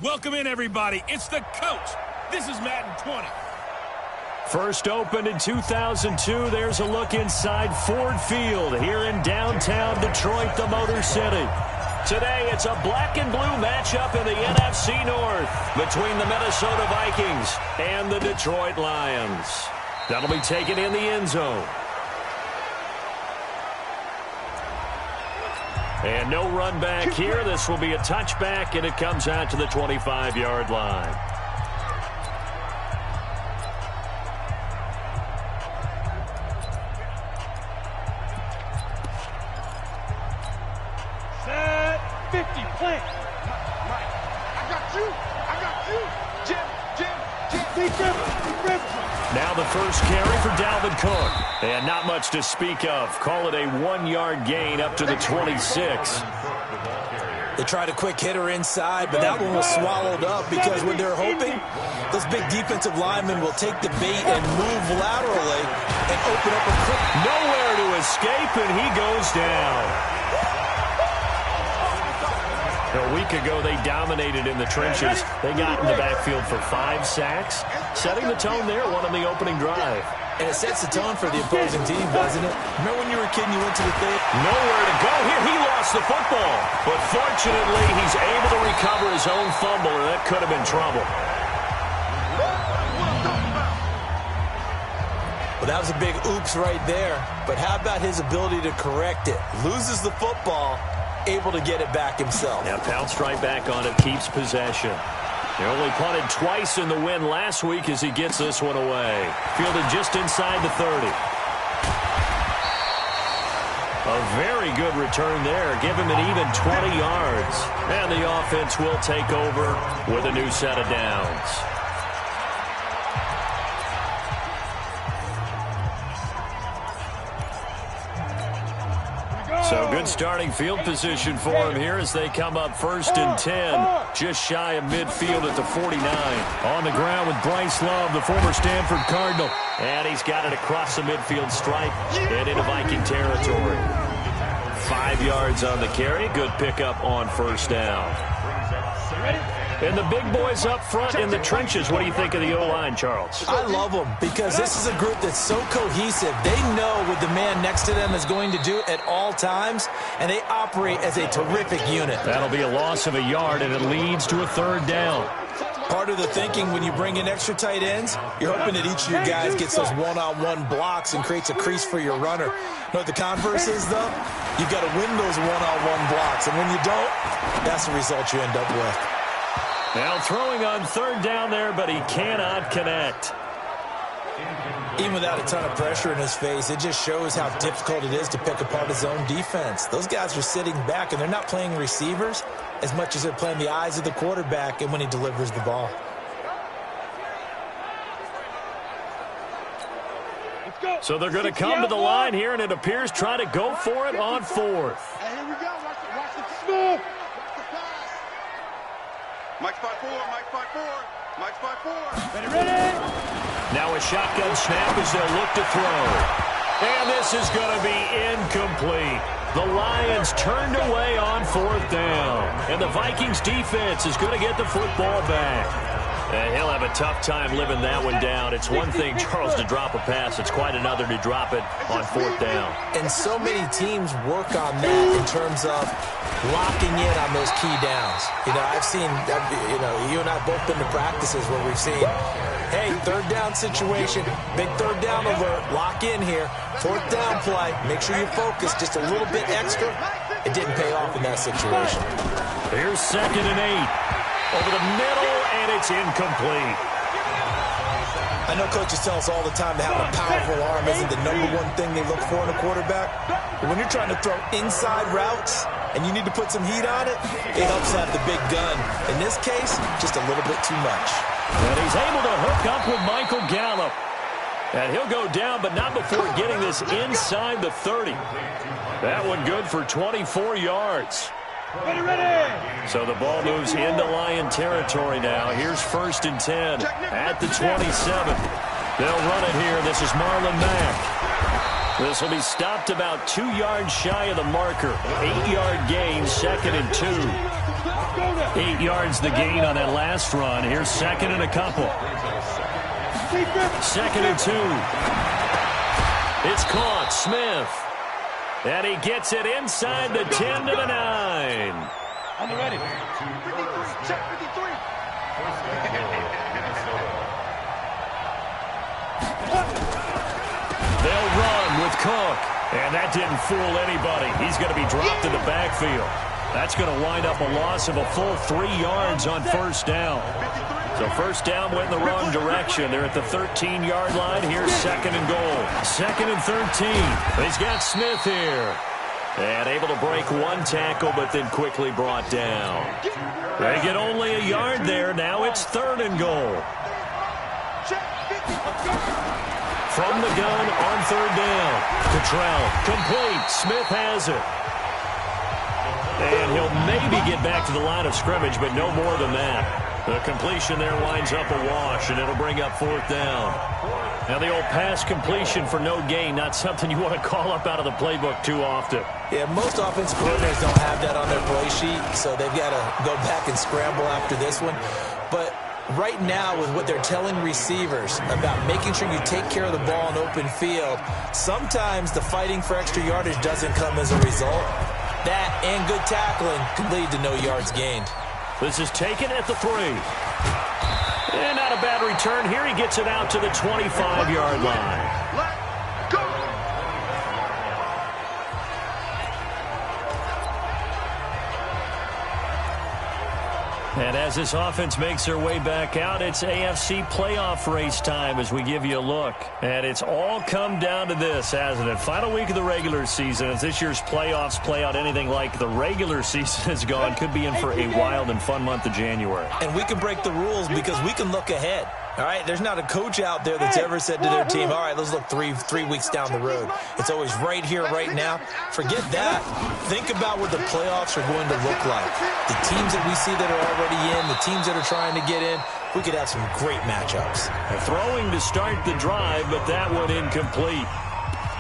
Welcome in, everybody. It's the coach. This is Madden 20. First opened in 2002, there's a look inside Ford Field here in downtown Detroit, the Motor City. Today, it's a black and blue matchup in the NFC North between the Minnesota Vikings and the Detroit Lions. That'll be taken in the end zone. And no run back here. This will be a touchback, and it comes out to the 25-yard line. Set 50, plant. Mike, I got you. Jim. Now the first carry for Dalvin Cook. And not much to speak of. Call it a 1-yard gain up to the 26. They tried a quick hitter inside, but that one was swallowed up because what they're hoping, those big defensive linemen will take the bait and move laterally and open up a quick. Nowhere to escape, and he goes down. A week ago, they dominated in the trenches. They got in the backfield for 5 sacks, setting the tone there, one on the opening drive. And it sets the tone for the opposing team, doesn't it? Remember when you were a kid and you went to the thing? Nowhere to go here. He lost the football. But fortunately, he's able to recover his own fumble, and that could have been trouble. Well, that was a big oops right there. But how about his ability to correct it? Loses the football, able to get it back himself. Now pounced right back on it, keeps possession. They only punted twice in the win last week as he gets this one away. Fielded just inside the 30. A very good return there. Give him an even 20 yards. And the offense will take over with a new set of downs. So good starting field position for him here as they come up 1st and 10. Just shy of midfield at the 49. On the ground with Bryce Love, the former Stanford Cardinal. And he's got it across the midfield stripe and into Viking territory. 5 yards on the carry. Good pickup on 1st down. And the big boys up front in the trenches. What do you think of the O-line, Charles? I love them because this is a group that's so cohesive. They know what the man next to them is going to do at all times, and they operate as a terrific unit. That'll be a loss of a yard, and it leads to a 3rd down. Part of the thinking when you bring in extra tight ends, you're hoping that each of your guys gets those one-on-one blocks and creates a crease for your runner. You know what the converse is, though? You've got to win those one-on-one blocks, and when you don't, that's the result you end up with. Now throwing on 3rd down there, but he cannot connect. Even without a ton of pressure in his face, it just shows how difficult it is to pick apart his own defense. Those guys are sitting back, and they're not playing receivers as much as they're playing the eyes of the quarterback and when he delivers the ball. So they're going to come to the line here, and it appears try to go for it on 4th. Hey, here we go. Watch the smooth. Mike's 5-4. Mike's 5-4. Ready. Now a shotgun snap as they'll look to throw. And this is going to be incomplete. The Lions turned away on 4th down. And the Vikings defense is going to get the football back. And he'll have a tough time living that one down. It's one thing, Charles, to drop a pass. It's quite another to drop it on 4th down. And so many teams work on that in terms of locking in on those key downs. You know, I've seen, you and I have both been to practices where we've seen, hey, 3rd down situation, big 3rd down alert, lock in here, 4th down play, make sure you focus just a little bit extra. It didn't pay off in that situation. Here's 2nd and 8. Over the middle, and it's incomplete. I know coaches tell us all the time that having a powerful arm isn't the #1 thing they look for in a quarterback. But when you're trying to throw inside routes and you need to put some heat on it, it helps have the big gun. In this case, just a little bit too much. And he's able to hook up with Michael Gallup. And he'll go down, but not before getting this inside the 30. That one good for 24 yards. Ready. So the ball moves into Lion territory now. Here's 1st and 10 at the 27. They'll run it here. This is Marlon Mack. This will be stopped about 2 yards shy of the marker. 8-yard gain, 2nd and 2. now. 8 yards the gain on that last run. Here's second and a couple. Second and 2. It's caught. Smith. And he gets it inside the 10 to the 9. On the ready. 53. Check 53. They'll run with Cook. And that didn't fool anybody. He's going to be dropped in the backfield. That's going to wind up a loss of a full 3 yards on first down. So first down went in the wrong direction. They're at the 13-yard line. Here's second and goal. Second and 13. He's got Smith here. And able to break one tackle, but then quickly brought down. They get only a yard there. Now it's third and goal. From the gun on third down. Cottrell complete. Smith has it. And he'll maybe get back to the line of scrimmage, but no more than that. The completion there winds up a wash, and it'll bring up fourth down. Now the old pass completion for no gain, not something you want to call up out of the playbook too often. Yeah, most offensive coordinators don't have that on their play sheet, so they've got to go back and scramble after this one. But right now, with what they're telling receivers about making sure you take care of the ball in open field, sometimes the fighting for extra yardage doesn't come as a result. That and good tackling can lead to no yards gained. This is taken at the 3. And not a bad return here. He gets it out to the 25-yard line. Let's go. And as this offense makes their way back out, it's AFC playoff race time as we give you a look. And it's all come down to this, hasn't it? Final week of the regular season. As this year's playoffs play out anything like the regular season has gone, could be in for a wild and fun month of January. And we can break the rules because we can look ahead. All right, there's not a coach out there that's ever said to their team, all right, let's look three weeks down the road. It's always right here, right now. Forget that. Think about what the playoffs are going to look like. The teams that we see that are already in, the teams that are trying to get in, we could have some great matchups. Throwing to start the drive, but that one incomplete.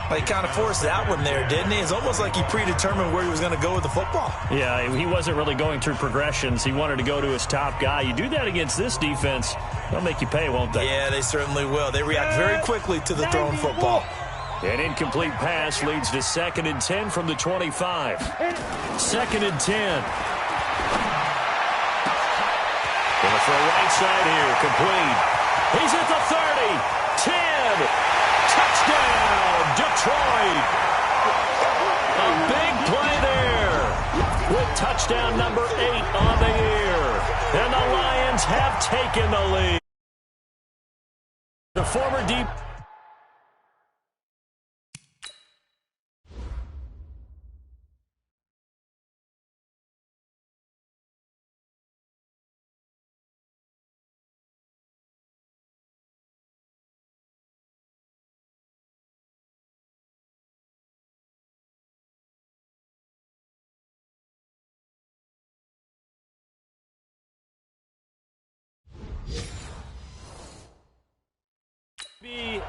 Well, he kind of forced that one there, didn't he? It's almost like he predetermined where he was going to go with the football. Yeah, he wasn't really going through progressions. He wanted to go to his top guy. You do that against this defense, they'll make you pay, won't they? Yeah, they certainly will. They react very quickly to the thrown football. An incomplete pass leads to second and 10 from the 25. Second and 10. Going for a right side here, complete. He's at the 30, 10. Touchdown, Detroit. A big play there with touchdown number 8 on the year. And the Lions have taken the lead. The former deep.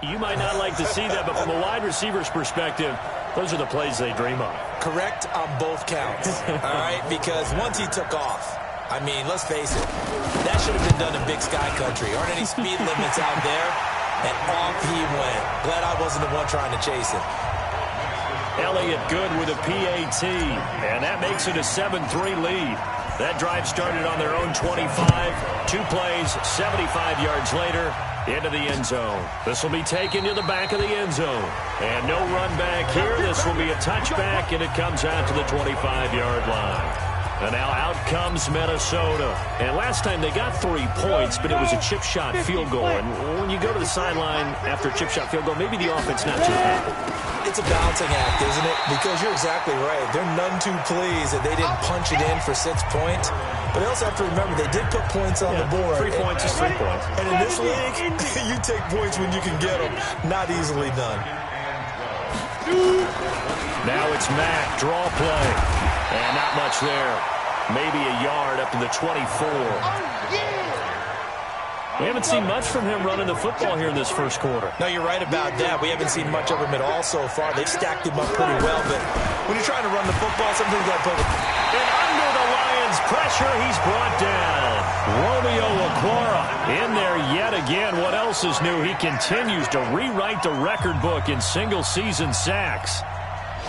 You might not like to see that, but from a wide receiver's perspective, those are the plays they dream of. Correct on both counts, all right? Because once he took off, I mean, let's face it, that should have been done in Big Sky Country. Aren't any speed limits out there? And off he went. Glad I wasn't the one trying to chase him. Elliott good with a PAT, and that makes it a 7-3 lead. That drive started on their own 25. 2 plays, 75 yards later, into the end zone. This will be taken to the back of the end zone. And no run back here. This will be a touchback, and it comes out to the 25-yard line. And now out comes Minnesota. And last time they got 3 points, but it was a chip shot field goal. And when you go to the sideline after a chip shot field goal, maybe the offense not too happy. It's a balancing act, isn't it? Because you're exactly right. They're none too pleased that they didn't punch it in for 6 points. But they also have to remember they did put points on the board. 3 points is 3 points. And in this league, you take points when you can get them. Not easily done. Now it's Mack, draw play. And not much there. Maybe a yard up to the 24. We haven't seen much from him running the football here in this first quarter. No, you're right about that. We haven't seen much of him at all so far. They've stacked him up pretty well, but when you're trying to run the football, something's got to put it. And under the Lions' pressure. pressure. He's brought down. Romeo Okwara in there yet again. What else is new? He continues to rewrite the record book in single-season sacks.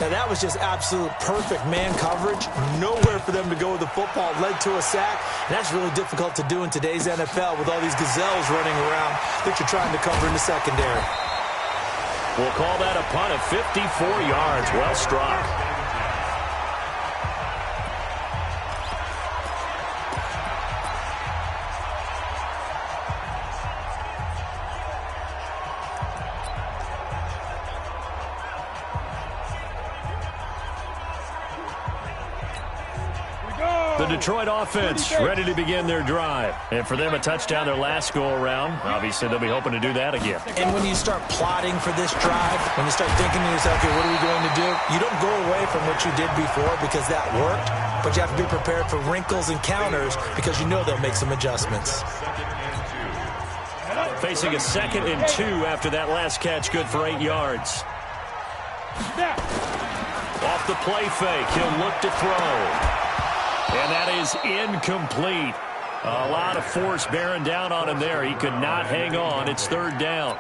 Now, that was just absolute perfect man coverage. Nowhere for them to go with the football. Led to a sack. And that's really difficult to do in today's NFL with all these gazelles running around that you're trying to cover in the secondary. We'll call that a punt of 54 yards. Well struck. The Detroit offense ready to begin their drive. And for them, a touchdown their last go-around. Obviously, they'll be hoping to do that again. And when you start plotting for this drive, when you start thinking to yourself, okay, what are we going to do? You don't go away from what you did before because that worked, but you have to be prepared for wrinkles and counters because you know they'll make some adjustments. Facing a 2nd and 2 after that last catch, good for 8 yards. Off the play fake, he'll look to throw. And that is incomplete. A lot of force bearing down on him there. He could not hang on. It's 3rd down.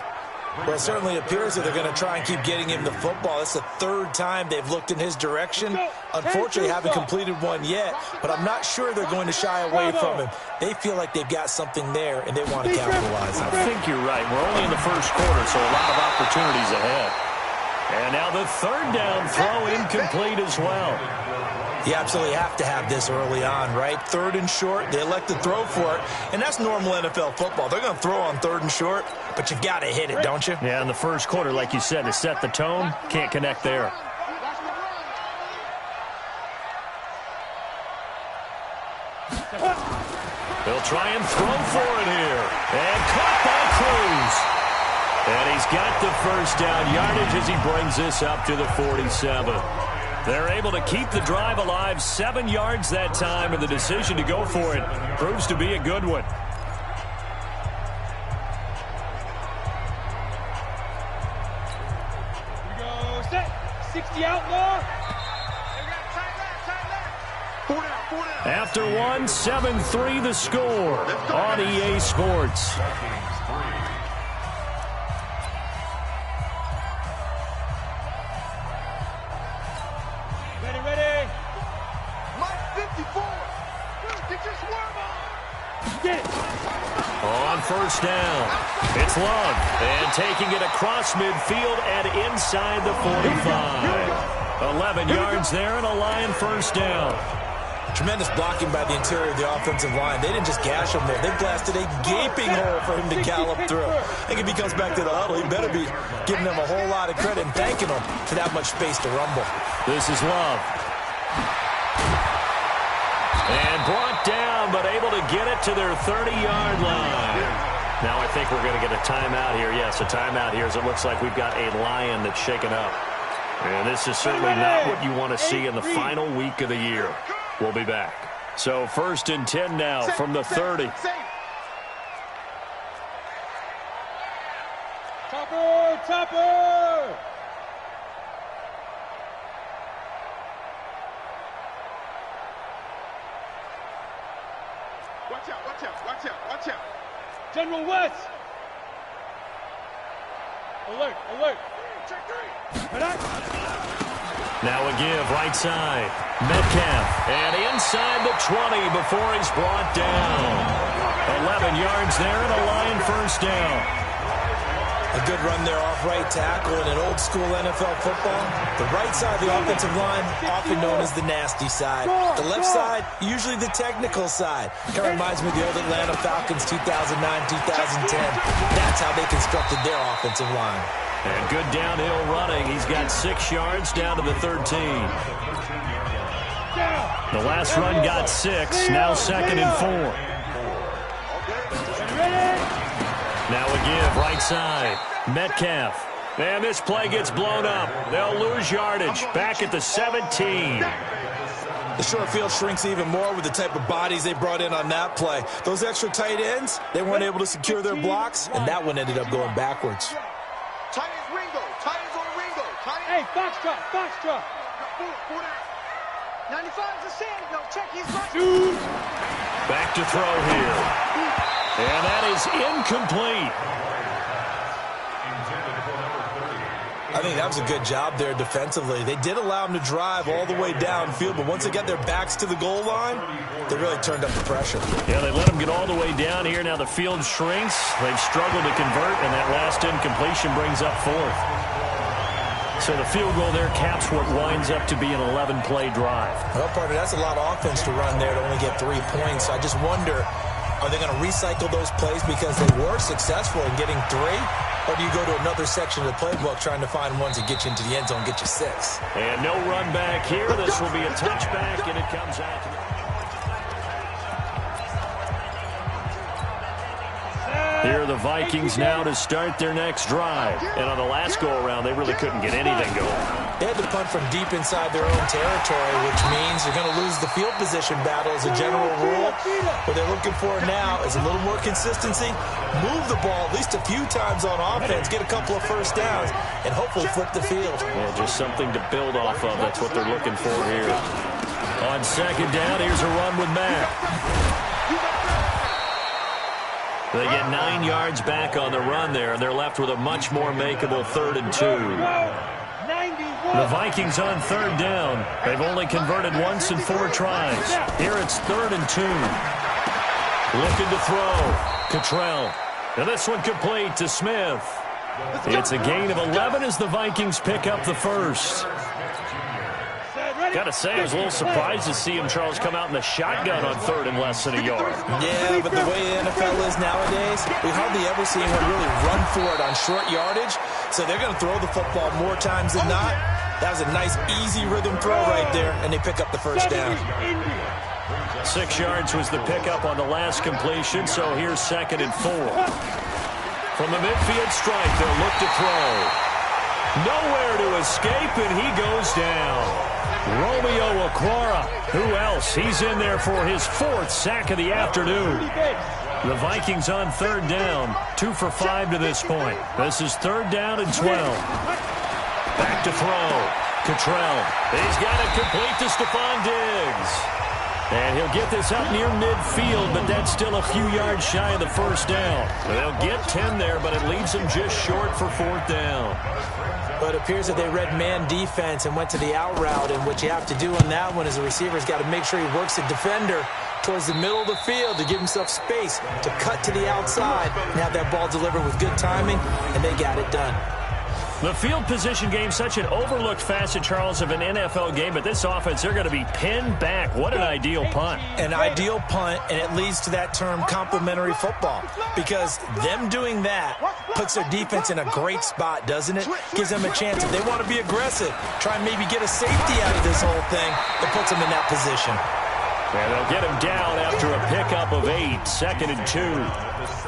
Well, it certainly appears that they're going to try and keep getting him the football. It's the 3rd time they've looked in his direction. Unfortunately, haven't completed one yet, but I'm not sure they're going to shy away from him. They feel like they've got something there, and they want to capitalize on it. I think you're right. We're only in the 1st quarter, so a lot of opportunities ahead. And now the 3rd down throw incomplete as well. You absolutely have to have this early on, right? 3rd and short, they elect to throw for it, and that's normal NFL football. They're going to throw on 3rd and short, but you've got to hit it, don't you? Yeah, in the 1st quarter, like you said, to set the tone, can't connect there. They'll try and throw for it here. And caught by Cruz. And he's got the 1st down yardage as he brings this up to the 47. They're able to keep the drive alive, 7 yards that time, and the decision to go for it proves to be a good one. Here we go, set, 60 outlaw. After one, 7-3 the score on EA Sports. Ready. Mike 54. Get your swerve on. Get it. On 1st down, it's Love. And taking it across midfield and inside the 45. 11 yards there and a Lion 1st down. Tremendous blocking by the interior of the offensive line. They didn't just gash him there. They blasted a gaping hole for him to gallop through. I think if he comes back to the huddle, he better be giving them a whole lot of credit and thanking them for that much space to rumble. This is Love. And brought down, but able to get it to their 30-yard line. Now I think we're going to get a timeout here. Yes, a timeout here as it looks like we've got a Lion that's shaken up. And this is certainly not what you want to see in the final week of the year. We'll be back. So 1st and 10 now from the 30. Topper. Watch out. General West. Alert. Check 3. Now a give right side. Metcalf. And inside the 20 before he's brought down. 11 yards there and a Lion 1st down. A good run there off right tackle in an old-school NFL football. The right side of the offensive line, often known as the nasty side. The left side, usually the technical side. Kind of reminds me of the old Atlanta Falcons 2009-2010. That's how they constructed their offensive line. And good downhill running. He's got 6 yards down to the 13. The last run got 6. Now 2nd and 4. Now a give right side. Metcalf. And this play gets blown up. They'll lose yardage. Back at the 17. The short field shrinks even more with the type of bodies they brought in on that play. Those extra tight ends, they weren't able to secure their blocks, and that one ended up going backwards. Tight ends Ringo. Hey, Foxtrot. 95 is a sand. No, check. He's right. Shoot. Back to throw here. And that is incomplete. I think that was a good job there defensively. They did allow them to drive all the way downfield, but once they got their backs to the goal line, they really turned up the pressure. Yeah, they let them get all the way down here. Now the field shrinks. They've struggled to convert, and that last incompletion brings up fourth. So the field goal there caps what winds up to be an 11-play drive. Well, partner, that's a lot of offense to run there to only get 3 points. I just wonder, are they going to recycle those plays because they were successful in getting 3? Or do you go to another section of the playbook trying to find ones that get you into the end zone, get you 6? And no run back here. This will be a touchback, and it comes out to the... Here are the Vikings now to start their next drive. And on the last go-around, they really couldn't get anything going. They had to punt from deep inside their own territory, which means you're going to lose the field position battle as a general rule. What they're looking for now is a little more consistency, move the ball at least a few times on offense, get a couple of first downs, and hopefully flip the field. Yeah, just something to build off of. That's what they're looking for here. On second down, here's a run with Matt. They get 9 yards back on the run there, and they're left with a much more makeable 3rd and 2. The Vikings on 3rd down. They've only converted once in 4 tries. Here it's 3rd and 2. Looking to throw. Cottrell. And this one complete to Smith. It's a gain of 11 as the Vikings pick up the first. Gotta say, I was a little surprised to see him, Charles, come out in the shotgun on 3rd and less than a yard. Yeah, but the way the NFL is nowadays, we hardly ever see anyone really run for it on short yardage. So they're going to throw the football more times than not. That was a nice, easy rhythm throw right there, and they pick up the first down. 6 yards was the pickup on the last completion, so here's 2nd and 4. From the midfield stripe, they'll look to throw. Nowhere to escape, and he goes down. Romeo Okwara. Who else? He's in there for his 4th sack of the afternoon. The Vikings on 3rd down. 2 for 5 to this point. This is 3rd down and 12. Back to throw. Cottrell. He's got it complete to Stephon Diggs. And he'll get this up near midfield, but that's still a few yards shy of the first down. They'll get 10 there, but it leaves them just short for 4th down. But it appears that they read man defense and went to the out route, and what you have to do on that one is the receiver's got to make sure he works the defender towards the middle of the field to give himself space to cut to the outside and have that ball delivered with good timing, and they got it done. The field position game, such an overlooked facet, Charles, of an NFL game, but this offense, they're going to be pinned back. What an ideal punt. An ideal punt, and it leads to that term complementary football, because them doing that puts their defense in a great spot, doesn't it? Gives them a chance. If they want to be aggressive, try and maybe get a safety out of this whole thing, it puts them in that position. And they'll get him down after a pickup of 8, 2nd and 2.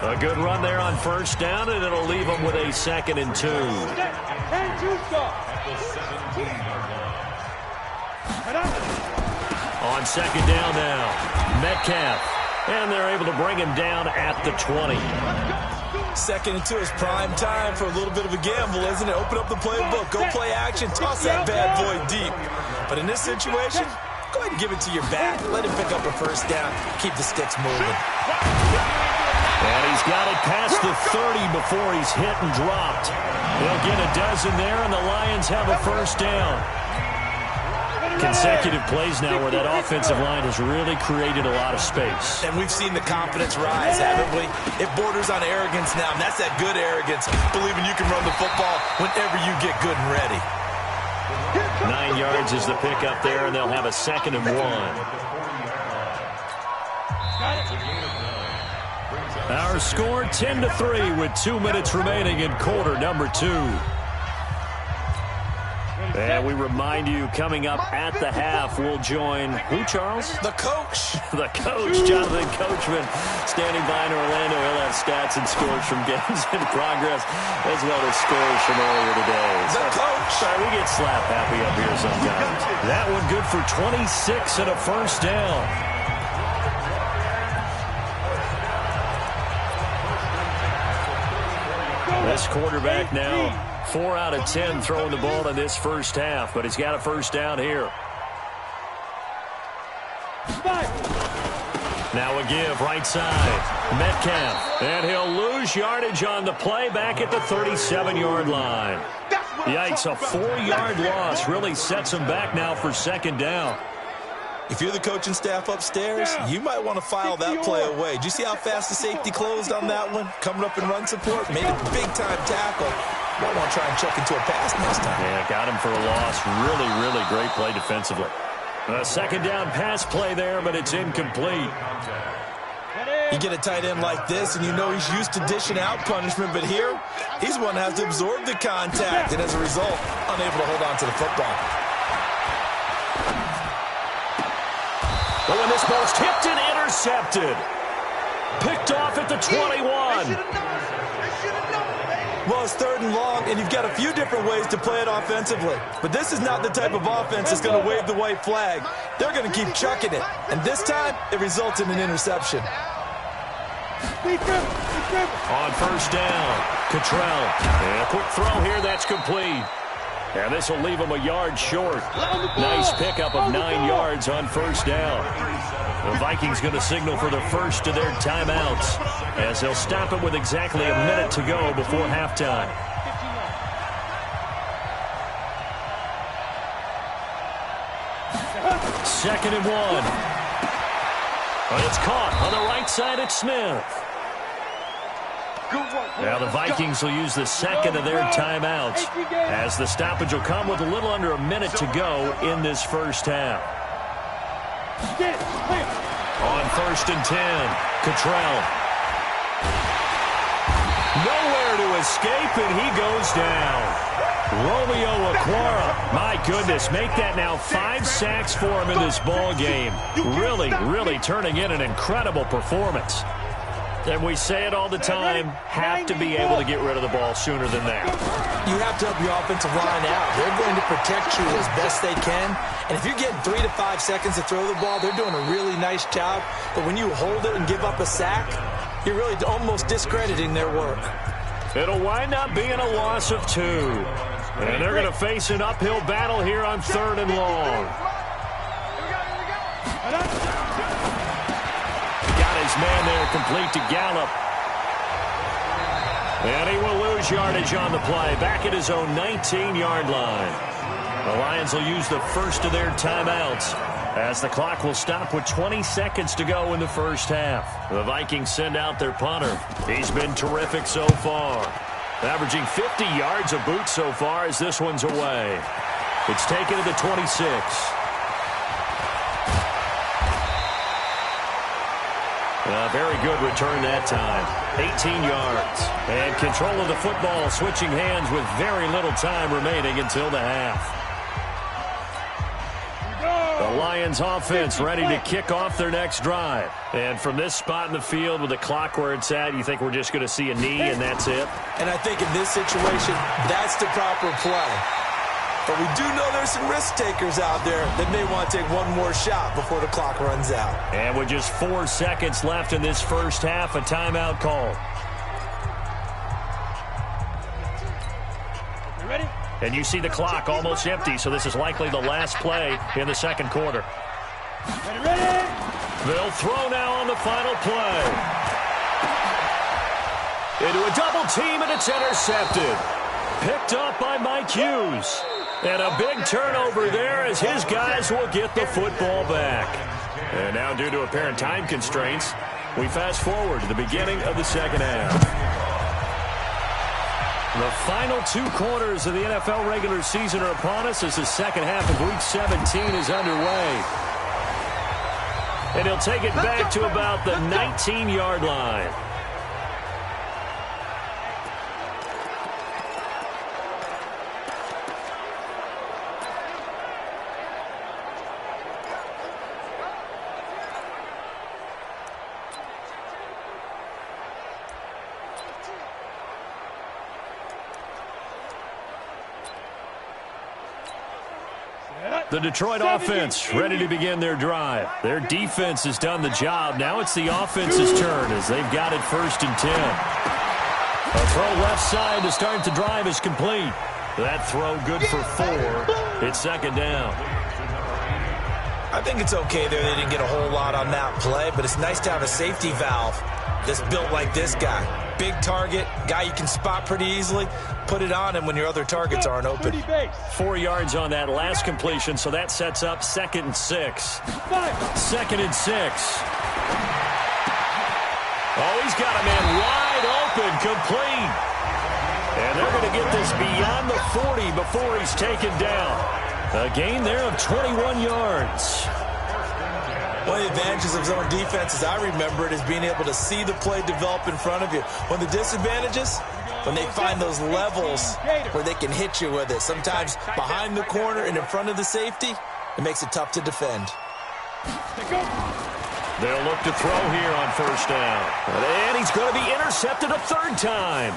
A good run there on 1st down, and it'll leave them with a 2nd and 2. On 2nd down now, Metcalf. And they're able to bring him down at the 20. 2nd and 2 is prime time for a little bit of a gamble, isn't it? Open up the playbook, go play action, toss that bad boy deep. But in this situation, go ahead and give it to your back. Let him pick up a 1st down. Keep the sticks moving. And he's got it past the 30 before he's hit and dropped. They'll get a dozen there, and the Lions have a 1st down. Consecutive plays now where that offensive line has really created a lot of space. And we've seen the confidence rise, haven't we? It borders on arrogance now, and that's that good arrogance, believing you can run the football whenever you get good and ready. 9 yards is the pickup there, and they'll have a 2nd and 1. Our score 10-3 with 2 minutes remaining in quarter number 2. And we remind you, coming up at the half, we'll join who, Charles? The coach. The coach, Jonathan Coachman, standing by in Orlando. He'll have stats and scores from games in progress, as well as scores from earlier today. The coach. Sorry, we get slap happy up here sometimes. That one good for 26 and a 1st down. This quarterback now 4 out of 10 throwing the ball in this 1st half, but he's got a 1st down here. Now a give right side. Metcalf. And he'll lose yardage on the play back at the 37-yard line. Yikes, a 4-yard loss really sets him back now for second down. If you're the coaching staff upstairs, you might want to file that play away. Did you see how fast the safety closed on that one? Coming up in run support, made a big-time tackle. Might want to try and check into a pass next time. Yeah, got him for a loss. Really, really great play defensively. A second down pass play there, but it's incomplete. You get a tight end like this, and you know he's used to dishing out punishment, but here, he's one that has to absorb the contact, and as a result, unable to hold on to the football. Oh, and this ball's tipped and intercepted. Picked off at the 21. Well, it's 3rd and long, and you've got a few different ways to play it offensively. But this is not the type of offense that's going to wave the white flag. They're going to keep chucking it. And this time, it results in an interception. On first down, Cottrell. And a quick throw here, that's complete. And this will leave him a yard short. Nice pickup of 9 yards on first down. The Vikings going to signal for the first of their timeouts as they'll stop it with exactly a minute to go before halftime. Second and 1. But it's caught on the right side at Smith. Now the Vikings will use the second of their timeouts as the stoppage will come with a little under a minute to go in this first half. On first and 10, Cottrell. Nowhere to escape, and he goes down. Romeo Okwara, my goodness, make that now 5 sacks for him in this ball game. Really, really turning in an incredible performance. And we say it all the time, have to be able to get rid of the ball sooner than that. You have to help your offensive line out. They're going to protect you as best they can. And if you're getting 3 to 5 seconds to throw the ball, they're doing a really nice job. But when you hold it and give up a sack, you're really almost discrediting their work. It'll wind up being a loss of 2. And they're going to face an uphill battle here on 3rd and long. Man there complete to Gallup. And he will lose yardage on the play back at his own 19-yard line. The Lions will use the first of their timeouts as the clock will stop with 20 seconds to go in the first half. The Vikings send out their punter. He's been terrific so far, averaging 50 yards a boot so far as this one's away. It's taken to the 26. A very good return that time. 18 yards. And control of the football switching hands with very little time remaining until the half. The Lions offense ready to kick off their next drive. And from this spot in the field with the clock where it's at, you think we're just going to see a knee and that's it? And I think in this situation, that's the proper play. But we do know there's some risk takers out there that may want to take one more shot before the clock runs out. And with just 4 seconds left in this first half, a timeout call. You ready? And you see the clock almost empty, so this is likely the last play in the second quarter. Ready? They'll throw now on the final play. Into a double team, and it's intercepted. Picked up by Mike Hughes. And a big turnover there as his guys will get the football back. And now, due to apparent time constraints, we fast forward to the beginning of the second half. The final 2 quarters of the NFL regular season are upon us as the second half of Week 17 is underway. And he'll take it back to about the 19-yard line. The Detroit offense ready to begin their drive. Their defense has done the job. Now it's the offense's turn as they've got it 1st and 10. A throw left side to start the drive is complete. That throw good for 4. It's second down. I think it's okay there. They didn't get a whole lot on that play, but it's nice to have a safety valve that's built like this guy. Big target, guy you can spot pretty easily. Put it on him when your other targets aren't open. 4 yards on that last completion, so that sets up 2nd and 6. 2nd and 6. Oh, he's got a man wide open, complete. And they're going to get this beyond the 40 before he's taken down. A gain there of 21 yards. One of the advantages of zone defense, as I remember it, is being able to see the play develop in front of you. One of the disadvantages, when they find those levels where they can hit you with it, sometimes behind the corner and in front of the safety, it makes it tough to defend. They'll look to throw here on 1st down. And he's going to be intercepted a 3rd time.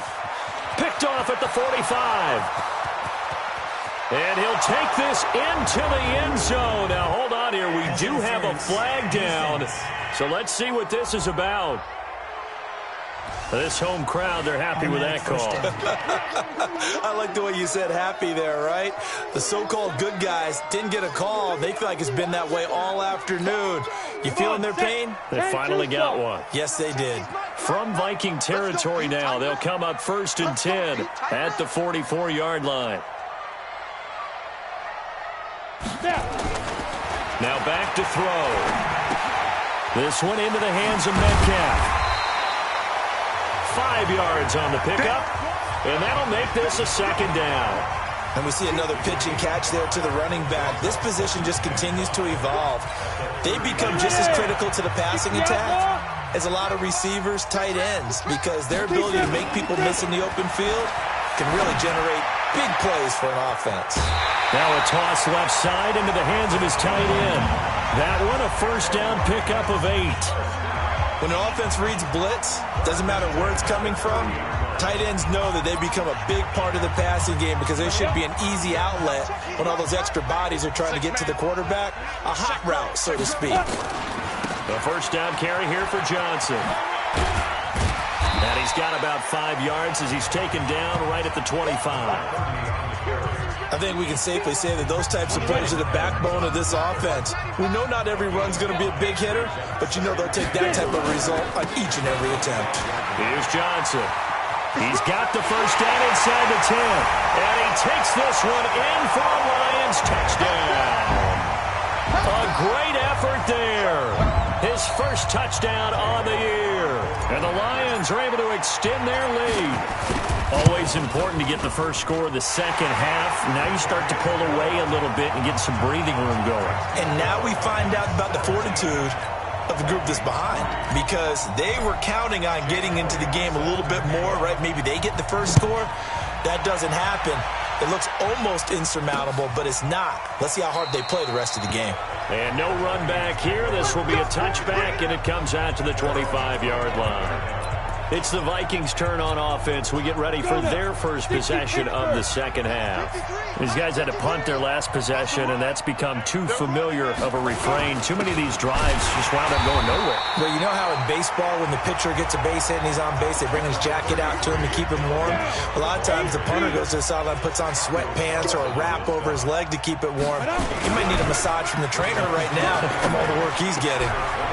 Picked off at the 45. And he'll take this into the end zone. Now, hold on here. We do have a flag down. So let's see what this is about. This home crowd, they're happy with that call. I like the way you said happy there, right? The so-called good guys didn't get a call. They feel like it's been that way all afternoon. You feeling their pain? They finally got one. Yes, they did. From Viking territory now, they'll come up 1st and 10 at the 44-yard line. Now back to throw. This one into the hands of Metcalf. 5 yards on the pickup, and that'll make this a 2nd down. And we see another pitch and catch there to the running back. This position just continues to evolve. They become just as critical to the passing attack as a lot of receivers, tight ends, because their ability to make people miss in the open field can really generate big plays for an offense. Now a toss left side into the hands of his tight end. That one a 1st down pickup of 8. When an offense reads blitz, doesn't matter where it's coming from, tight ends know that they become a big part of the passing game because they should be an easy outlet when all those extra bodies are trying to get to the quarterback. A hot route, so to speak. The 1st down carry here for Johnson. And he's got about 5 yards as he's taken down right at the 25. I think we can safely say that those types of plays are the backbone of this offense. We know not every run's going to be a big hitter, but you know they'll take that type of result on each and every attempt. Here's Johnson. He's got the 1st down inside the 10. And he takes this one in for a Lions touchdown. A great effort there. His 1st touchdown on the year. And the Lions are able to extend their lead. Always important to get the 1st score of the 2nd half. Now you start to pull away a little bit and get some breathing room going. And now we find out about the fortitude of the group that's behind, because they were counting on getting into the game a little bit more, right? Maybe they get the 1st score. That doesn't happen. It looks almost insurmountable, but it's not. Let's see how hard they play the rest of the game. And no run back here. This will be a touchback, and it comes out to the 25-yard line. It's the Vikings' turn on offense. We get ready for their 1st possession of the 2nd half. These guys had to punt their last possession, and that's become too familiar of a refrain. Too many of these drives just wound up going nowhere. Well, you know how in baseball, when the pitcher gets a base hit and he's on base, they bring his jacket out to him to keep him warm? A lot of times the punter goes to the sideline, puts on sweatpants or a wrap over his leg to keep it warm. He might need a massage from the trainer right now from all the work he's getting.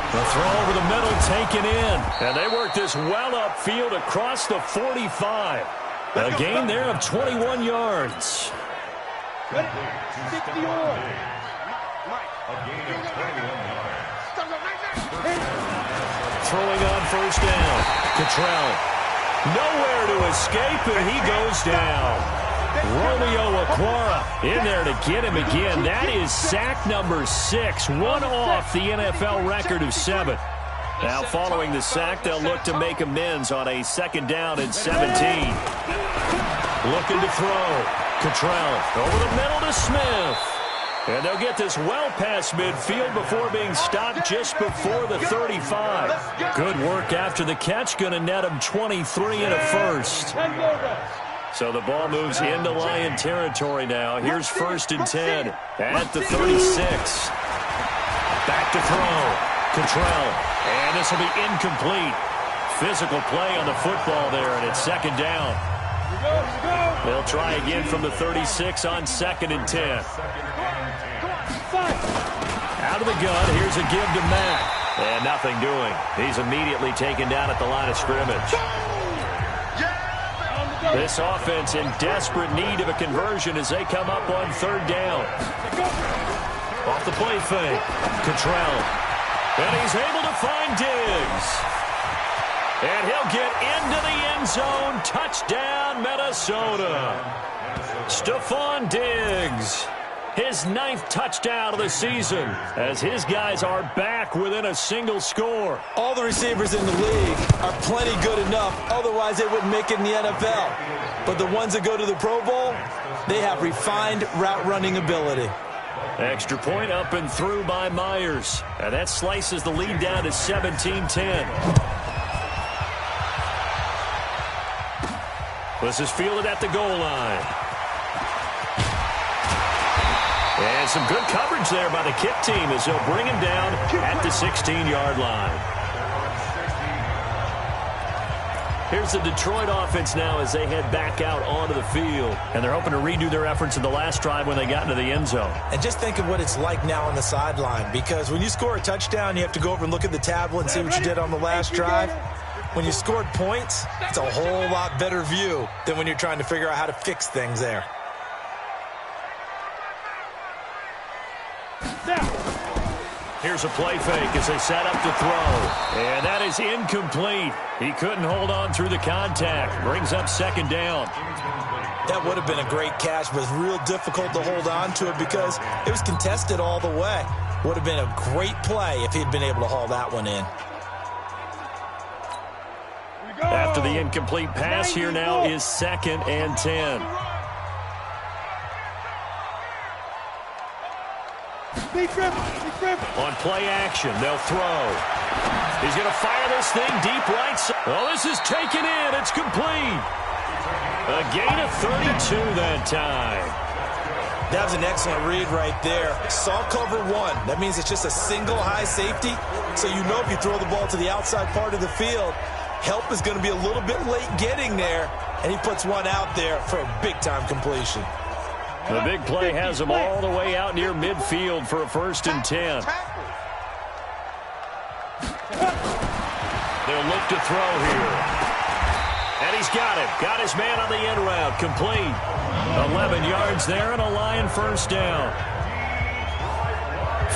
The throw over the middle taken in. And they work this well upfield across the 45. A gain there of 21 yards. Ready? 50 yards. Throwing on 1st down. Cottrell. Nowhere to escape, and he goes down. Romeo Okwara in there to get him again. That is sack number 6, one off the NFL record of 7. Now following the sack, they'll look to make amends on a 2nd down and 17. Looking to throw. Cottrell over the middle to Smith. And they'll get this well past midfield before being stopped just before the 35. Good work after the catch. Going to net him 23 and a 1st. So the ball moves into Lion territory now. Here's 1st and 10 at the 36. Back to throw. Cottrell. And this will be incomplete. Physical play on the football there, and it's 2nd down. They'll try again from the 36 on 2nd and 10. Out of the gun, here's a give to Mack. And nothing doing. He's immediately taken down at the line of scrimmage. This offense in desperate need of a conversion as they come up on third down. Off the play fake. Cottrell. And he's able to find Diggs. And he'll get into the end zone. Touchdown, Minnesota. Stephon Diggs. His 9th touchdown of the season as his guys are back within a single score. All the receivers in the league are plenty good enough. Otherwise, they wouldn't make it in the NFL. But the ones that go to the Pro Bowl, they have refined route running ability. Extra point up and through by Myers. And that slices the lead down to 17-10. This is fielded at the goal line. And some good coverage there by the kick team as they'll bring him down at the 16-yard line. Here's the Detroit offense now as they head back out onto the field. And they're hoping to redo their efforts in the last drive when they got into the end zone. And just think of what it's like now on the sideline. Because when you score a touchdown, you have to go over and look at the tablet and see what you did on the last drive. When you scored points, it's a whole lot better view than when you're trying to figure out how to fix things there. Here's a play fake as they set up to throw. And that is incomplete. He couldn't hold on through the contact. Brings up second down. That would have been a great catch, but it's real difficult to hold on to it because it was contested all the way. Would have been a great play if he'd been able to haul that one in. After the incomplete pass, here now is 2nd and 10. On play action, they'll throw. He's going to fire this thing deep right side. Oh, this is taken in. It's complete. A gain of 32 that time. That was an excellent read right there. Saw cover 1. That means it's just a single high safety. So you know if you throw the ball to the outside part of the field, help is going to be a little bit late getting there. And he puts one out there for a big-time completion. The big play has him all the way out near midfield for a 1st and 10. They'll look to throw here. And he's got it. Got his man on the end route. Complete. 11 yards there and a Lion 1st down.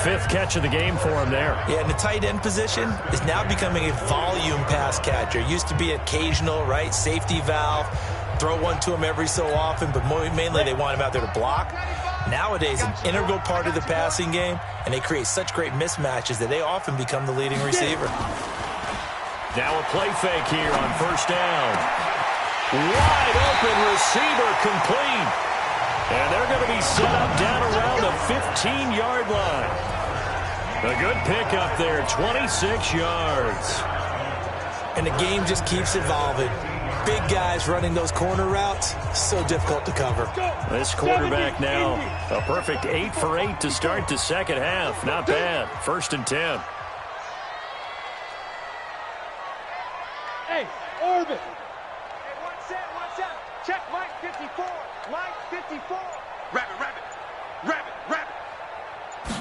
5th catch of the game for him there. Yeah, and the tight end position is now becoming a volume pass catcher. Used to be occasional, right? Safety valve. Throw one to him every so often, but mainly they want him out there to block. Nowadays, an integral part of the passing game, and they create such great mismatches that they often become the leading receiver. Now a play fake here on 1st down. Wide open receiver complete. And they're going to be set up down around the 15-yard line. A good pickup there, 26 yards. And the game just keeps evolving. Big guys running those corner routes, so difficult to cover. This quarterback now, a perfect 8 for 8 to start the second half. Not bad. 1st and 10. Hey, Orbit. Hey, one set. Check Mike 54. Mike 54. Rabbit.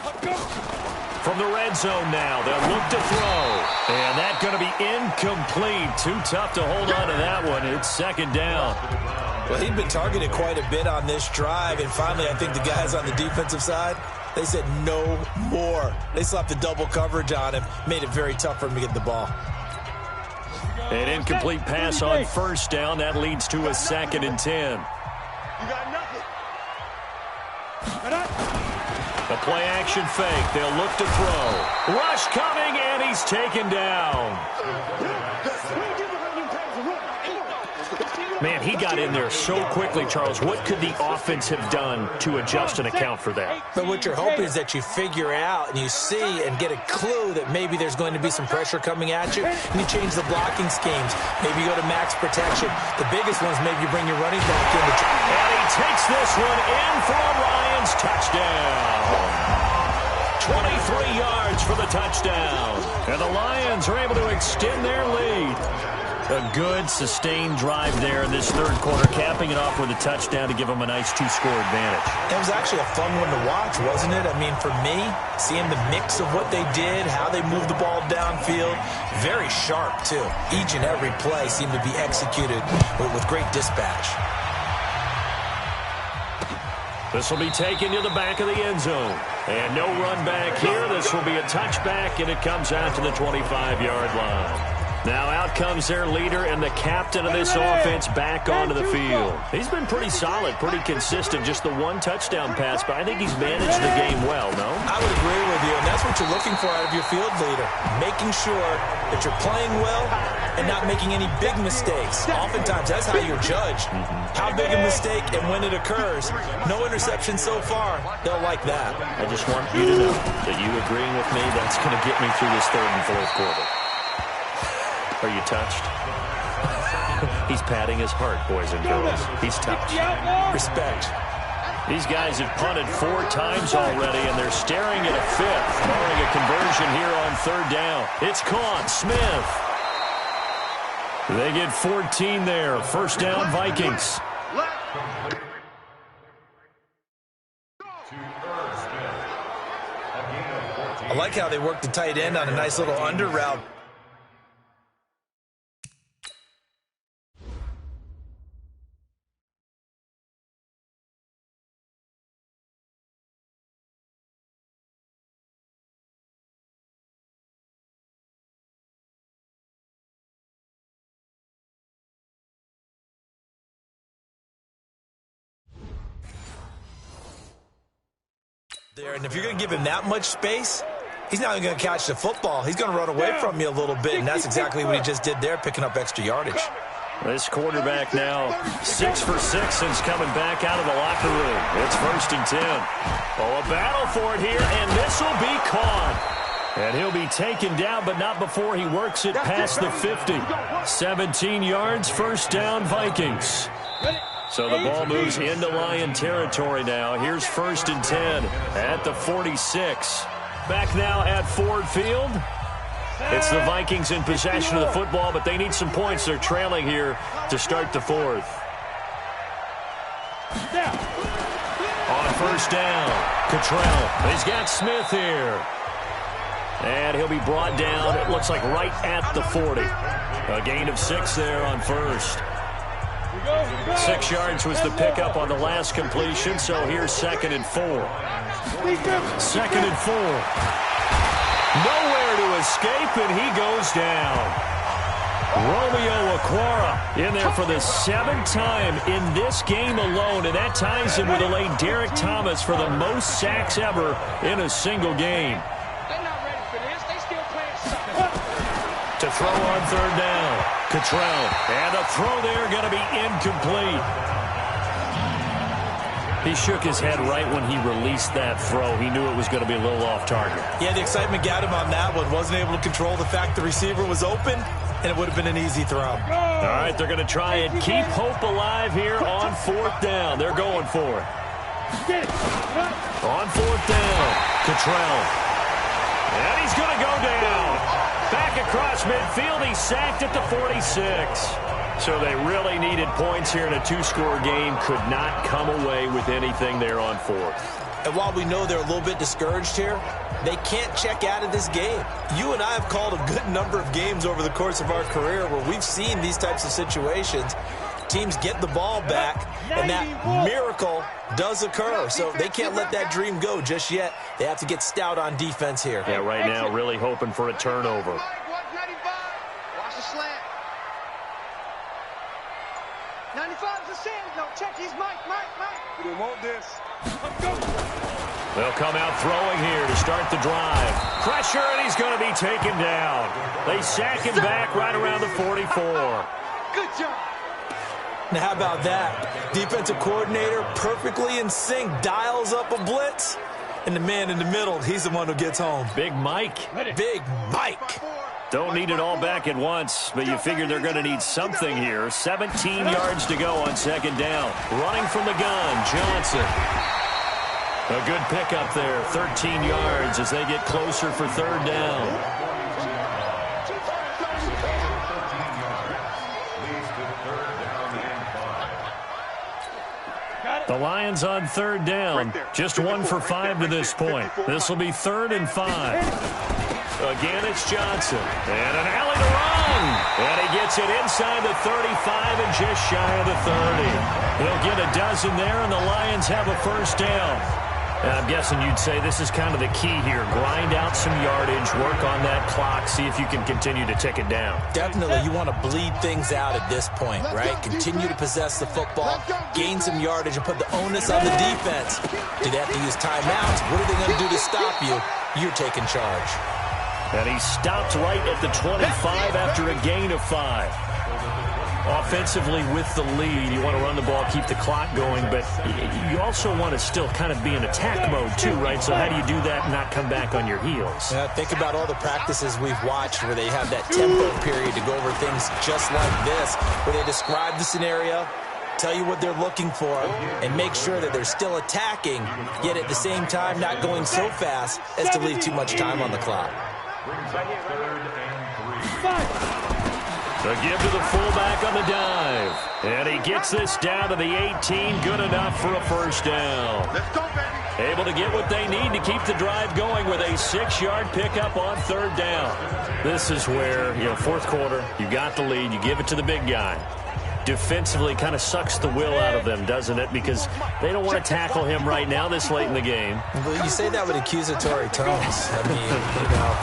Let's go. From the red zone now, they'll look to throw. And that's going to be incomplete. Too tough to hold on to that one. It's 2nd down. Well, he'd been targeted quite a bit on this drive, and finally I think the guys on the defensive side, they said no more. They slapped the double coverage on him, made it very tough for him to get the ball. An incomplete pass on 1st down. That leads to a 2nd and 10. You got nothing. A play-action fake. They'll look to throw. Rush coming, and he's taken down. Man, he got in there so quickly, Charles. What could the offense have done to adjust and account for that? But what you're hoping is that you figure out and you see and get a clue that maybe there's going to be some pressure coming at you, and you change the blocking schemes. Maybe you go to max protection. The biggest ones, maybe you bring your running back in. And he takes this one in for a Lions touchdown. 23 yards for the touchdown. And the Lions are able to extend their lead. A good, sustained drive there in this third quarter, capping it off with a touchdown to give them a nice 2-score advantage. It was actually a fun one to watch, wasn't it? I mean, for me, seeing the mix of what they did, how they moved the ball downfield, very sharp, too. Each and every play seemed to be executed with great dispatch. This will be taken to the back of the end zone. And no run back here. This will be a touchback, and it comes out to the 25-yard line. Now out comes their leader and the captain of this offense back onto the field. He's been pretty solid, pretty consistent. Just the one touchdown pass, but I think he's managed the game well, no? I would agree with you, and that's what you're looking for out of your field leader. Making sure that you're playing well and not making any big mistakes. Oftentimes, that's how you're judged. How big a mistake and when it occurs. No interception so far. They'll like that. I just want you to know that you agreeing with me, that's going to get me through this third and fourth quarter. Are you touched? He's patting his heart, boys and girls. He's touched. Respect. These guys have punted 4 times already, and they're staring at a fifth, barring a conversion here on third down. It's caught. Smith. They get 14 there. First down, Vikings. I like how they work the tight end on a nice little under route. There, and if you're going to give him that much space, he's not even going to catch the football. He's going to run away from you a little bit, and that's exactly what he just did there, picking up extra yardage. This quarterback now 6 for 6 since coming back out of the locker room. It's 1st and 10. Oh, a battle for it here, and this will be caught. And he'll be taken down, but not before he works it past the 50. 17 yards, first down, Vikings. So the ball moves into Lion territory now. Here's 1st and 10 at the 46. Back now at Ford Field. It's the Vikings in possession of the football, but they need some points. They're trailing here to start the fourth. On first down, Cottrell. He's got Smith here. And he'll be brought down, it looks like right at the 40. A gain of 6 there on first. 6 yards was the pickup on the last completion, so here's 2nd and 4. 2nd and 4. Nowhere to escape, and he goes down. Romeo Okwara in there for the 7th time in this game alone, and that ties him with the late Derek Thomas for the most sacks ever in a single game. They're not ready for this. They still playing something. To throw on third down, Cottrell. And the throw there going to be incomplete. He shook his head right when he released that throw. He knew it was going to be a little off target. Yeah, the excitement got him on that one. Wasn't able to control the fact the receiver was open, and it would have been an easy throw. All right, they're going to try and keep hope alive here on 4th down. They're going for it. On 4th down, Cottrell. And he's going to go down. Back across midfield, he's sacked at the 46. So they really needed points here in a 2-score game. Could not come away with anything there on 4th. And while we know they're a little bit discouraged here, they can't check out of this game. You and I have called a good number of games over the course of our career where we've seen these types of situations. Teams get the ball back, and that miracle does occur. So they can't let that dream go just yet. They have to get stout on defense here. Yeah, right now really hoping for a turnover. Watch the slant. 95 is a send. No, check. He's Mike. We don't want this. Let's go. They'll come out throwing here to start the drive. Pressure, and he's going to be taken down. They sack him back right around the 44. Good job. Now, how about that? Defensive coordinator perfectly in sync, dials up a blitz, and the man in the middle, he's the one who gets home. Big Mike. Big Mike. Don't need it all back at once, but you figure they're going to need something here. 17 yards to go on 2nd down. Running from the gun, Johnson. A good pickup there, 13 yards as they get closer for 3rd down. The Lions on third down. Just 1 for 5 to this point. This will be 3rd and 5. Again, it's Johnson. And an alley to run. And he gets it inside the 35 and just shy of the 30. He'll get a dozen there, and the Lions have a first down. And I'm guessing you'd say this is kind of the key here. Grind out some yardage, work on that clock, see if you can continue to tick it down. Definitely. You want to bleed things out at this point, right? Continue to possess the football, gain some yardage, and put the onus on the defense. Do they have to use timeouts? What are they going to do to stop you? You're taking charge. And he stopped right at the 25 after a gain of 5. Offensively with the lead, you want to run the ball, keep the clock going, but you also want to still kind of be in attack mode too, right? So how do you do that and not come back on your heels? Yeah, think about all the practices we've watched where they have that tempo period to go over things just like this, where they describe the scenario, tell you what they're looking for, and make sure that they're still attacking, yet at the same time not going so fast as to leave too much time on the clock. The give to the fullback on the dive. And he gets this down to the 18. Good enough for a first down. Let's go, baby. Able to get what they need to keep the drive going with a 6-yard pickup on third down. This is where, fourth quarter, you got the lead. You give it to the big guy. Defensively kind of sucks the will out of them, doesn't it? Because they don't want to tackle him right now this late in the game. Well, you say that with accusatory tones. I mean,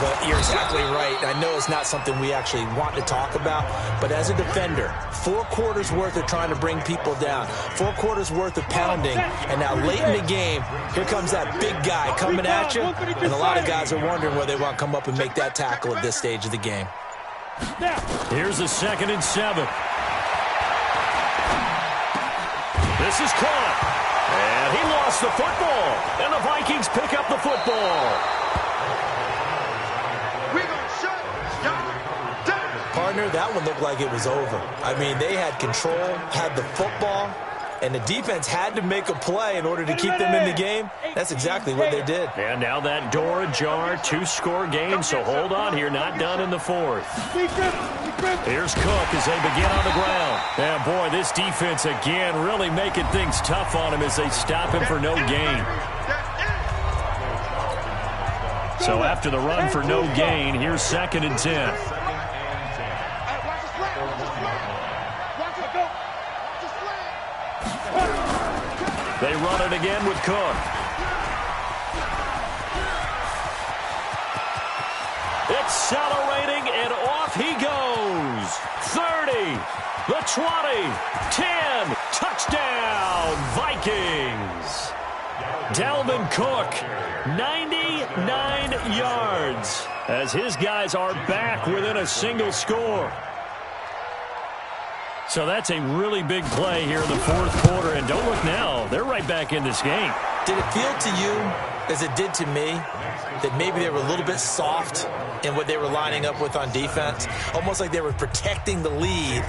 but you're exactly right. I know it's not something we actually want to talk about, but as a defender, 4 quarters worth of trying to bring people down, 4 quarters worth of pounding, and now late in the game, here comes that big guy coming at you, and a lot of guys are wondering whether they want to come up and make that tackle at this stage of the game. Here's a 2nd and 7. This is caught. And he lost the football. And the Vikings pick up the football. We're going to shut y'all down. Partner, that one looked like it was over. I mean, they had control, had the football, and the defense had to make a play in order to keep them in the game. That's exactly what they did. And now that door ajar, 2-score game, so hold on here, not done in the 4th. Here's Cook as they begin on the ground. And boy, this defense again really making things tough on him as they stop him for no gain. So after the run for no gain, here's 2nd and 10. They run it again with Cook. Accelerating, and off he goes. 30, the 20, 10, touchdown, Vikings. Dalvin Cook, 99 yards, as his guys are back within a single score. So that's a really big play here in the 4th quarter, and don't look now, they're right back in this game. Did it feel to you, as it did to me, that maybe they were a little bit soft in what they were lining up with on defense? Almost like they were protecting the lead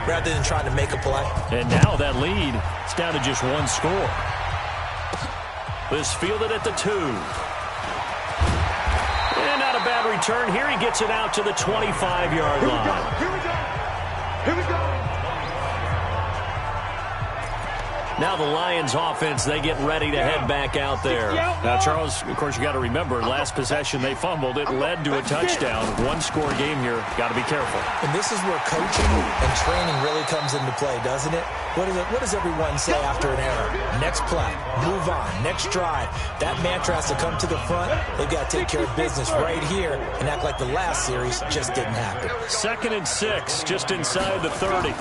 rather than trying to make a play. And now that lead is down to just 1 score. This fielded at the 2. And not a bad return here. He gets it out to the 25-yard line. Here we go. Here we go. Now the Lions offense, they get ready to head back out there. Now, Charles, of course, you got to remember, last possession they fumbled. It led to a touchdown. 1-score game here. Got to be careful. And this is where coaching and training really comes into play, doesn't it? What does everyone say after an error? Next play, move on, next drive. That mantra has to come to the front. They've got to take care of business right here and act like the last series just didn't happen. 2nd and 6, just inside the 30.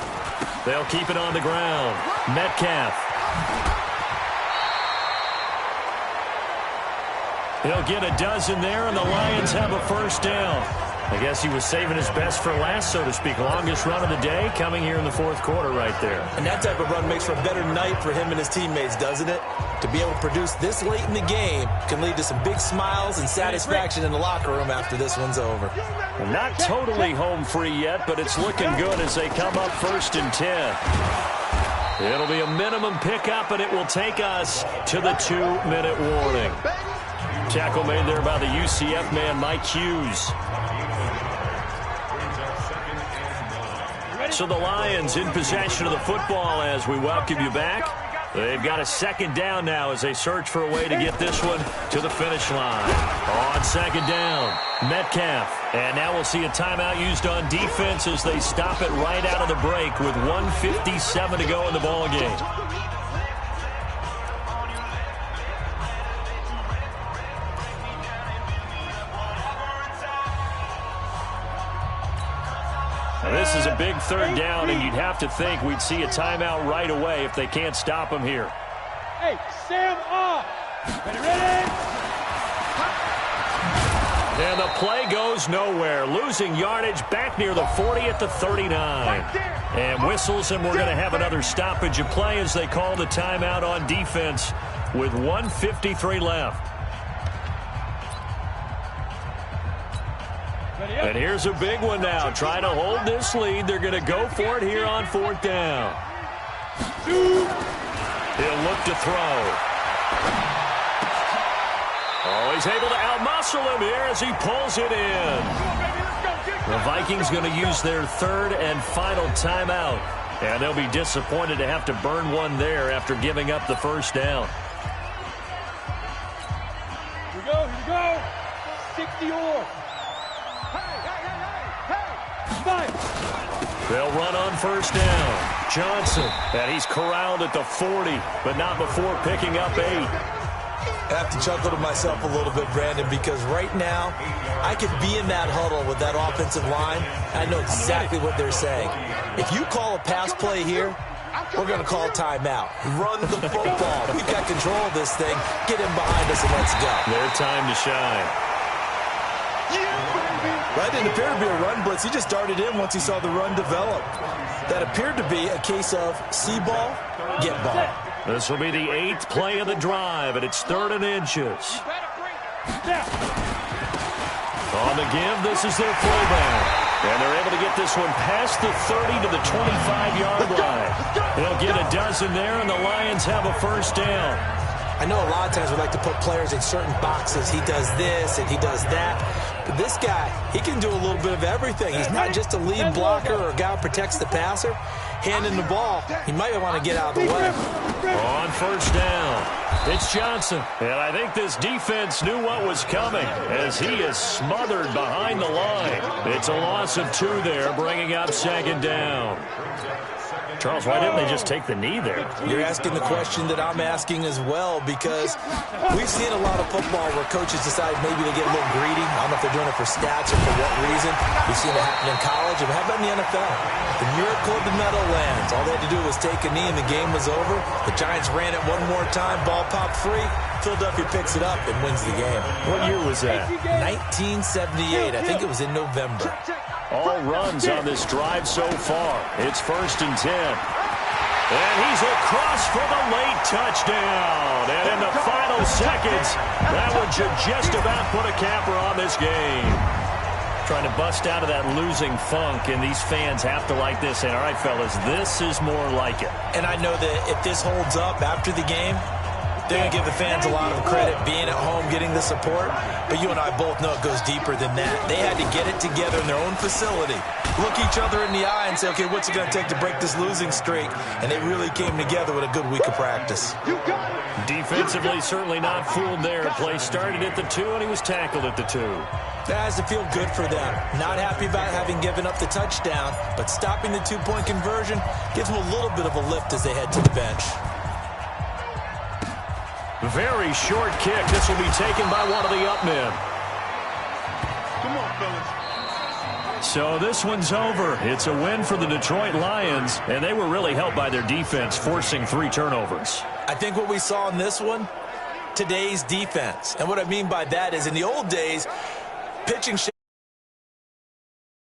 They'll keep it on the ground. Metcalf. He'll get a dozen there, and the Lions have a first down. I guess he was saving his best for last, so to speak. Longest run of the day coming here in the 4th quarter right there. And that type of run makes for a better night for him and his teammates, doesn't it? To be able to produce this late in the game can lead to some big smiles and satisfaction in the locker room after this one's over. Well, not totally home free yet, but it's looking good as they come up 1st and 10. It'll be a minimum pickup, and it will take us to the 2-minute warning. Tackle made there by the UCF man, Mike Hughes. So the Lions in possession of the football as we welcome you back. They've got a second down now as they search for a way to get this one to the finish line. On second down, Metcalf. And now we'll see a timeout used on defense as they stop it right out of the break with 1:57 to go in the ballgame. This is a big third down, and you'd have to think we'd see a timeout right away if they can't stop him here. Hey, Sam off. Ready? And the play goes nowhere. Losing yardage back near the 40 at the 39. And whistles, and we're going to have another stoppage of play as they call the timeout on defense with 1:53 left. And here's a big one now. Trying to hold this lead. They're going to go for it here on fourth down. He'll look to throw. Oh, he's able to outmuscle him here as he pulls it in. The Vikings going to use their third and final timeout. And they'll be disappointed to have to burn one there after giving up the first down. Here we go. 60 or. They'll run on first down. Johnson, and he's corralled at the 40, but not before picking up 8. I have to chuckle to myself a little bit, Brandon, because right now I could be in that huddle with that offensive line. I know exactly what they're saying. If you call a pass play here, we're going to call timeout. Run the football. We've got control of this thing. Get him behind us and let's go. Their time to shine. That didn't appear to be a run blitz. He just darted in once he saw the run develop. That appeared to be a case of see ball, get ball. This will be the 8th play of the drive, and it's 3rd and inches. On the give, this is their fullback. And they're able to get this one past the 30 to the 25-yard line. They'll get a dozen there, and the Lions have a first down. I know a lot of times we like to put players in certain boxes. He does this and he does that. But this guy, he can do a little bit of everything. He's not just a lead blocker or a guy who protects the passer. Handing the ball, he might want to get out of the way. On first down, it's Johnson. And I think this defense knew what was coming as he is smothered behind the line. It's a loss of 2 there, bringing up second down. Charles, why didn't they just take the knee there? You're asking the question that I'm asking as well, because we've seen a lot of football where coaches decide maybe they get a little greedy. I don't know if they're doing it for stats or for what reason. We've seen it happen in college, and how about in the NFL? The miracle of the Meadowlands. All they had to do was take a knee, and the game was over. The Giants ran it one more time. Ball popped free. Philadelphia picks it up and wins the game. What year was that? 1978. I think it was in November. All runs on this drive so far. It's 1st and 10. And he's across for the late touchdown. And in the final seconds, that one should just about put a capper on this game. Trying to bust out of that losing funk, and these fans have to like this. And all right, fellas, this is more like it. And I know that if this holds up after the game, they're going to give the fans a lot of credit, being at home, getting the support. But you and I both know it goes deeper than that. They had to get it together in their own facility, look each other in the eye and say, okay, what's it going to take to break this losing streak? And they really came together with a good week of practice. Defensively, certainly not fooled there. Play started at the 2, and he was tackled at the 2. That has to feel good for them. Not happy about having given up the touchdown, but stopping the 2-point conversion gives them a little bit of a lift as they head to the bench. Very short kick. This will be taken by one of the up men. Come on, fellas. So this one's over. It's a win for the Detroit Lions, and they were really helped by their defense, forcing 3 turnovers. I think what we saw in this one, today's defense. And what I mean by that is in the old days, pitching